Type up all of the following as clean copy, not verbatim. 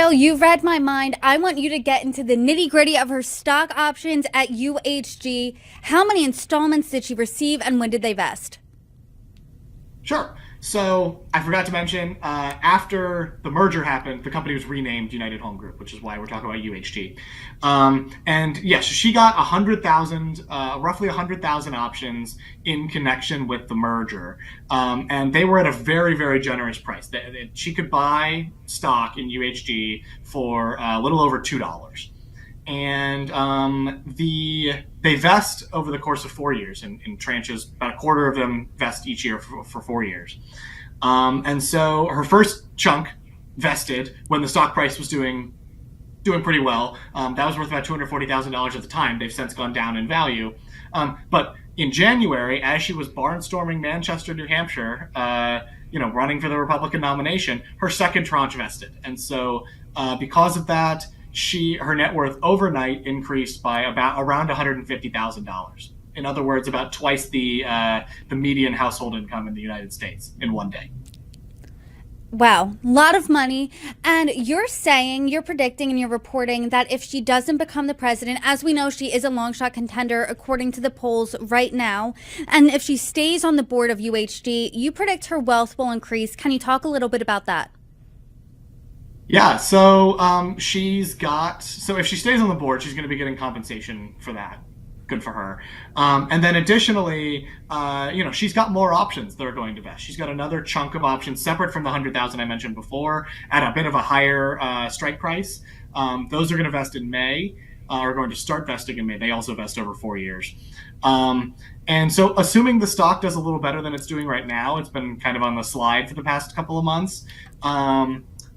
Kyle, you read my mind. I want you to get into the nitty gritty of her stock options at UHG. How many installments did she receive and when did they vest? Sure. So I forgot to mention, after the merger happened, the company was renamed United Home Group, which is why we're talking about UHG. And yes, she got 100,000, roughly 100,000 options in connection with the merger, and they were at a very, very generous price. She could buy stock in UHG for a little over $2. And they vest over the course of 4 years in tranches. About a quarter of them vest each year for 4 years. And so her first chunk vested when the stock price was doing pretty well. That was worth about $240,000 at the time. They've since gone down in value. But in January, as she was barnstorming Manchester, New Hampshire, running for the Republican nomination, her second tranche vested. And so because of that, her net worth overnight increased by around $150,000. In other words, about twice the median household income in the United States in one day. Wow, a lot of money. And you're predicting and you're reporting that if she doesn't become the president, as we know, she is a long shot contender according to the polls right now. And if she stays on the board of UHG, you predict her wealth will increase. Can you talk a little bit about that? Yeah, so if she stays on the board, she's going to be getting compensation for that. Good for her. And then additionally, she's got more options that are going to vest. She's got another chunk of options separate from the 100,000 I mentioned before at a bit of a higher strike price. Those are going to vest in May, are going to start vesting in May. They also vest over 4 years. And so assuming the stock does a little better than it's doing right now, it's been kind of on the slide for the past couple of months.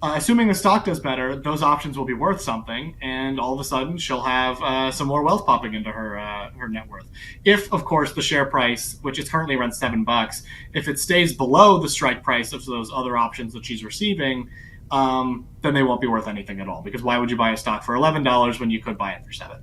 Assuming the stock does better, those options will be worth something, and all of a sudden she'll have some more wealth popping into her net worth. If, of course, the share price, which is currently around $7, if it stays below the strike price of those other options that she's receiving, then they won't be worth anything at all. Because why would you buy a stock for $11 when you could buy it for $7?